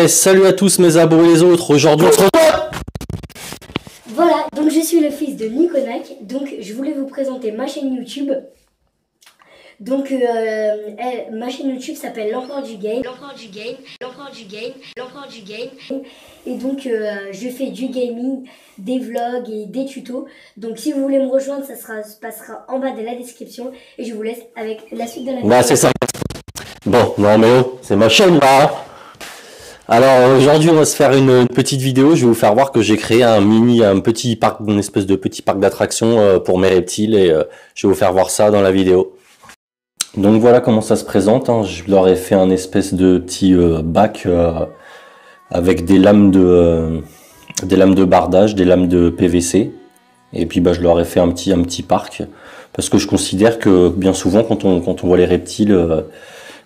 Ouais, salut à tous mes abos et les autres, aujourd'hui on se retrouve. Voilà, donc je suis le fils de Niconac, donc je voulais vous présenter ma chaîne YouTube. Donc ma chaîne YouTube s'appelle L'Empereur du Game. Et donc je fais du gaming, des vlogs et des tutos. Donc si vous voulez me rejoindre, ça se passera en bas de la description. Et je vous laisse avec la suite de la vidéo. Bah c'est ça. Bon, non mais oh, c'est ma chaîne là. Alors aujourd'hui on va se faire une petite vidéo, je vais vous faire voir que j'ai créé un petit parc, une espèce de petit parc d'attractions pour mes reptiles et je vais vous faire voir ça dans la vidéo. Donc voilà comment ça se présente, hein. Je leur ai fait un espèce de petit bac avec des lames de bardage, des lames de PVC. Et puis bah, je leur ai fait un petit parc parce que je considère que bien souvent quand on voit les reptiles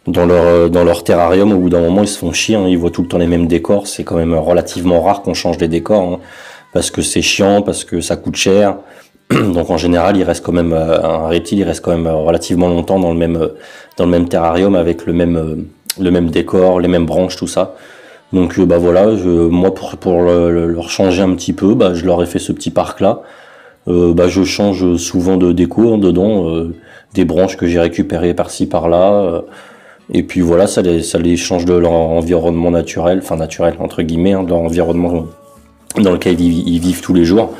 dans leur terrarium, au bout d'un moment ils se font chier, hein. Ils voient tout le temps les mêmes décors. C'est quand même relativement rare qu'on change les décors, hein, parce que c'est chiant, parce que ça coûte cher. Donc en général il reste quand même un reptile, il reste quand même relativement longtemps dans le même terrarium avec le même décor, les mêmes branches, tout ça. Donc bah voilà, moi pour leur changer un petit peu, bah je leur ai fait ce petit parc là. Bah je change souvent de déco, hein, dedans, des branches que j'ai récupérées par-ci par-là. Et puis voilà, ça les change de leur environnement naturel, enfin naturel entre guillemets, hein, de leur environnement dans lequel ils vivent tous les jours.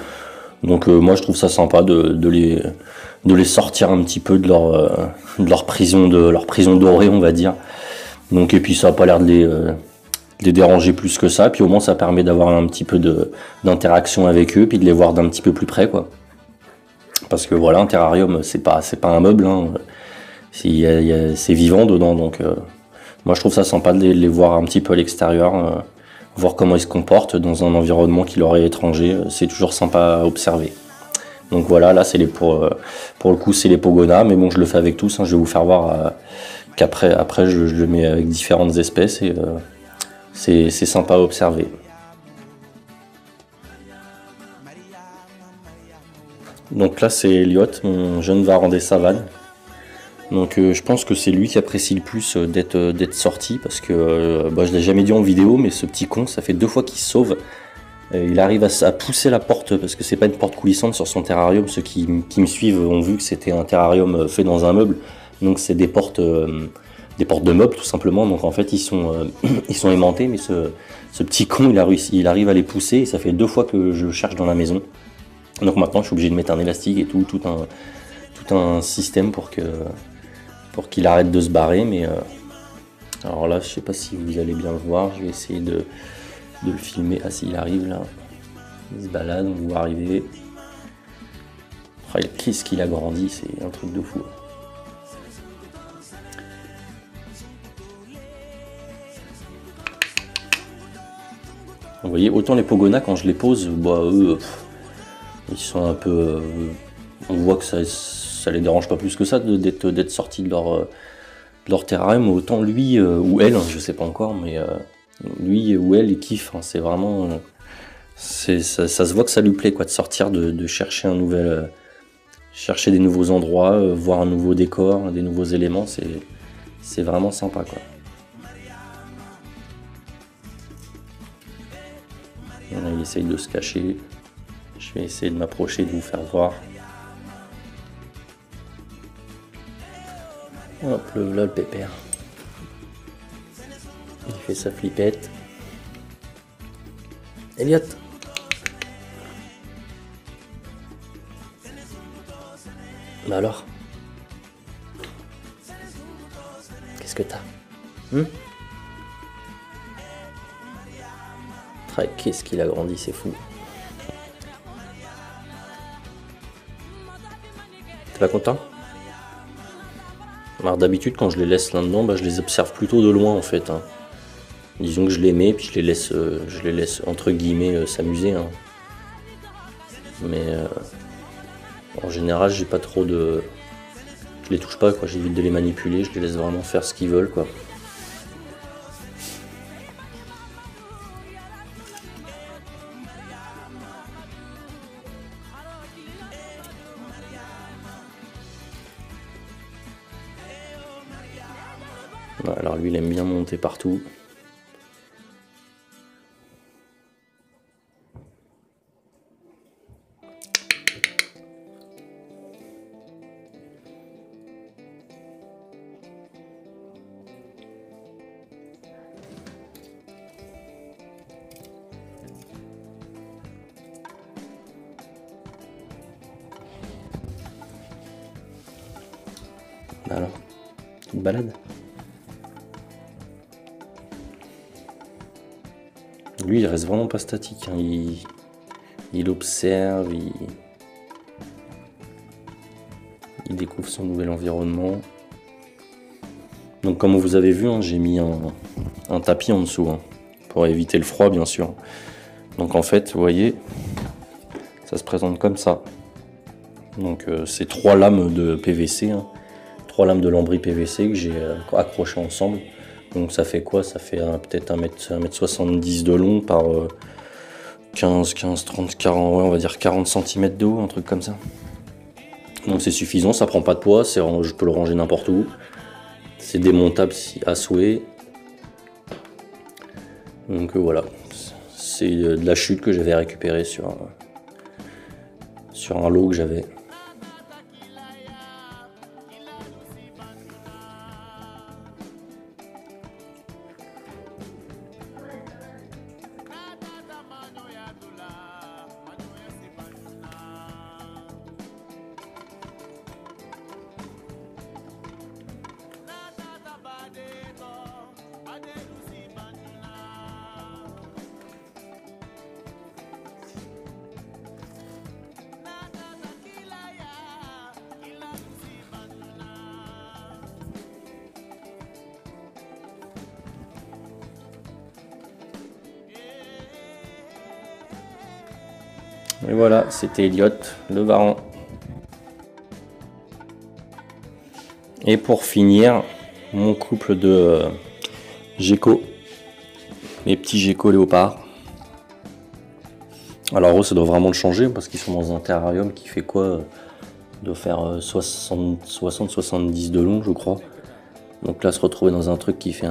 Donc moi je trouve ça sympa de les sortir un petit peu de leur prison dorée, on va dire. Donc et puis ça a pas l'air de les déranger plus que ça, puis au moins ça permet d'avoir un petit peu d'interaction avec eux, puis de les voir d'un petit peu plus près, quoi. Parce que voilà, un terrarium c'est pas un meuble, hein. C'est vivant dedans, donc moi je trouve ça sympa de les voir un petit peu à l'extérieur, voir comment ils se comportent dans un environnement qui leur est étranger. C'est toujours sympa à observer. Donc voilà, là c'est pour le coup c'est les Pogona, mais bon je le fais avec tous, hein. Je vais vous faire voir qu'après je le mets avec différentes espèces et c'est sympa à observer. Donc là c'est Elliot, mon jeune varan des savanes. Donc je pense que c'est lui qui apprécie le plus d'être sorti, parce que bah, je l'ai jamais dit en vidéo, mais ce petit con, ça fait 2 fois qu'il se sauve. Il arrive à pousser la porte, parce que c'est pas une porte coulissante sur son terrarium. Ceux qui me suivent ont vu que c'était un terrarium fait dans un meuble, donc c'est des portes de meubles tout simplement. Donc en fait ils sont aimantés, mais ce petit con il arrive à les pousser, et ça fait 2 fois que je le cherche dans la maison. Donc maintenant je suis obligé de mettre un élastique et tout un système pour qu'il arrête de se barrer, mais alors là je sais pas si vous allez bien le voir, je vais essayer de le filmer. Ah si, il arrive là, il se balade, on voit arriver. Oh, qu'est-ce qu'il a grandi, c'est un truc de fou. Vous voyez, autant les Pogona quand je les pose, bah eux ils sont un peu on voit que ça les dérange pas plus que ça d'être sortis de leur terrarium. Autant lui ou elle, hein, je sais pas encore, mais lui ou elle, il kiffe, hein. C'est vraiment ça se voit que ça lui plaît, quoi, de sortir, de chercher chercher des nouveaux endroits, voir un nouveau décor, des nouveaux éléments. C'est vraiment sympa, quoi. Là, il essaye de se cacher. Je vais essayer de m'approcher, de vous faire voir. Hop, là le pépère. Il fait sa flippette. Elliot. Bah alors, qu'est-ce que t'as? Qu'est-ce qu'il a grandi, c'est fou. T'es pas content? Alors d'habitude quand je les laisse là-dedans, bah, je les observe plutôt de loin en fait, hein. Disons que je les mets puis je les laisse entre guillemets s'amuser, hein. Mais en général j'ai pas trop de... Je les touche pas, quoi, j'évite de les manipuler, je les laisse vraiment faire ce qu'ils veulent, quoi. Alors lui il aime bien monter partout. Alors, une balade. Lui, il reste vraiment pas statique. Hein. Il observe, il découvre son nouvel environnement. Donc, comme vous avez vu, hein, j'ai mis un tapis en dessous, hein, pour éviter le froid, bien sûr. Donc, en fait, vous voyez, ça se présente comme ça. Donc, c'est 3 lames de PVC, hein, 3 lames de lambris PVC que j'ai accrochées ensemble. Donc ça fait quoi? Ça fait peut-être 1m70 de long par 15, 30, 40, ouais, on va dire 40 cm de haut, un truc comme ça. Donc c'est suffisant, ça prend pas de poids, je peux le ranger n'importe où. C'est démontable à souhait. Donc voilà, c'est de la chute que j'avais récupérée sur un lot que j'avais. Et voilà, c'était Elliot, le Varan. Et pour finir, mon couple de geckos, mes petits geckos léopards. Alors eux, ça doit vraiment le changer parce qu'ils sont dans un terrarium qui fait quoi? Doit faire 60-70 de long, je crois. Donc là, se retrouver dans un truc qui fait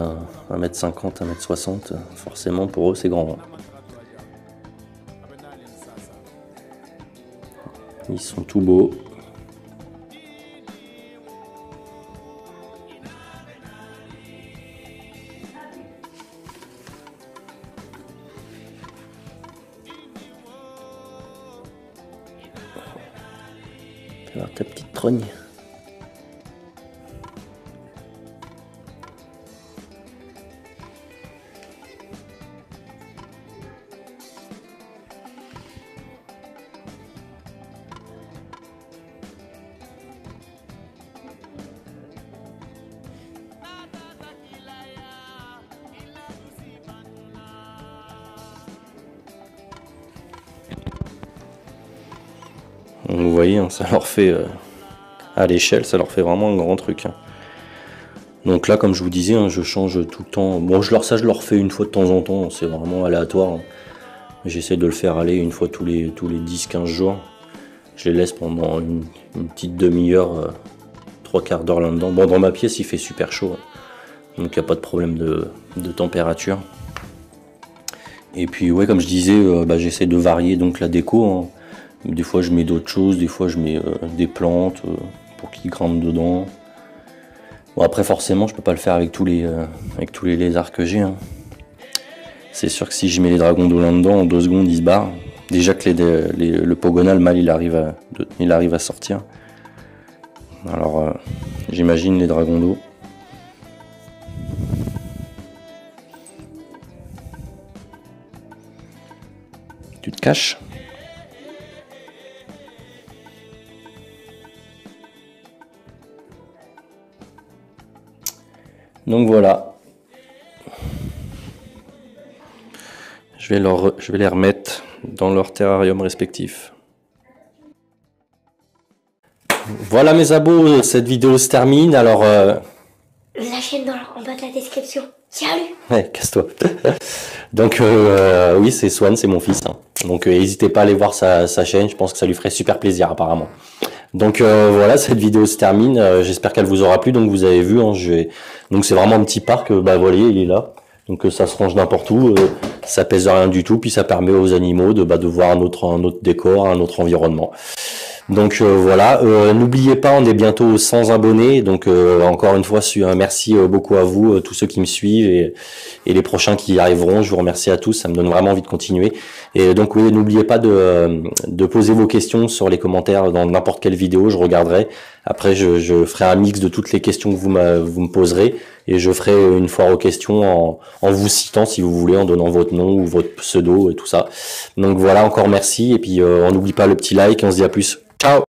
1m50, 1m60, forcément pour eux, c'est grand. Ils sont tout beaux. Fais voir ta petite trogne. Vous voyez, hein, ça leur fait, à l'échelle, ça leur fait vraiment un grand truc. Hein. Donc là, comme je vous disais, hein, je change tout le temps. Bon, je leur fais une fois de temps en temps, c'est vraiment aléatoire. Hein. J'essaie de le faire aller une fois tous les 10-15 jours. Je les laisse pendant une petite demi-heure, 3/4 d'heure là-dedans. Bon, dans ma pièce, il fait super chaud, hein. Donc il n'y a pas de problème de température. Et puis, ouais, comme je disais, j'essaie de varier donc la déco. Hein. Des fois je mets d'autres choses, des fois je mets des plantes pour qu'ils grimpent dedans. Bon, après forcément je peux pas le faire avec tous les lézards que j'ai. Hein. C'est sûr que si je mets les dragons d'eau là-dedans, en 2 secondes ils se barrent. Déjà que le Pogona, le mâle, il arrive à sortir. Alors j'imagine les dragons d'eau. Tu te caches? Donc voilà, je vais les remettre dans leur terrarium respectif. Voilà mes abos, cette vidéo se termine. Alors la chaîne en bas de la description. Salut. Ouais, casse-toi. Donc oui, c'est Swan, c'est mon fils. Hein. Donc n'hésitez pas à aller voir sa chaîne, je pense que ça lui ferait super plaisir apparemment. Donc voilà, cette vidéo se termine. J'espère qu'elle vous aura plu. Donc vous avez vu, hein, donc c'est vraiment un petit parc. Vous voyez, il est là. Donc ça se range n'importe où. Ça pèse rien du tout. Puis ça permet aux animaux de voir un autre décor, un autre environnement. Donc voilà, n'oubliez pas, on est bientôt aux 100 abonnés, donc encore une fois, merci beaucoup à vous, tous ceux qui me suivent et les prochains qui y arriveront. Je vous remercie à tous, ça me donne vraiment envie de continuer. Et donc oui, n'oubliez pas de poser vos questions sur les commentaires dans n'importe quelle vidéo, je regarderai. Après, je ferai un mix de toutes les questions que vous me poserez et je ferai une foire aux questions en vous citant si vous voulez, en donnant votre nom ou votre pseudo et tout ça. Donc voilà, encore merci et puis on n'oublie pas le petit like et on se dit à plus. Ciao!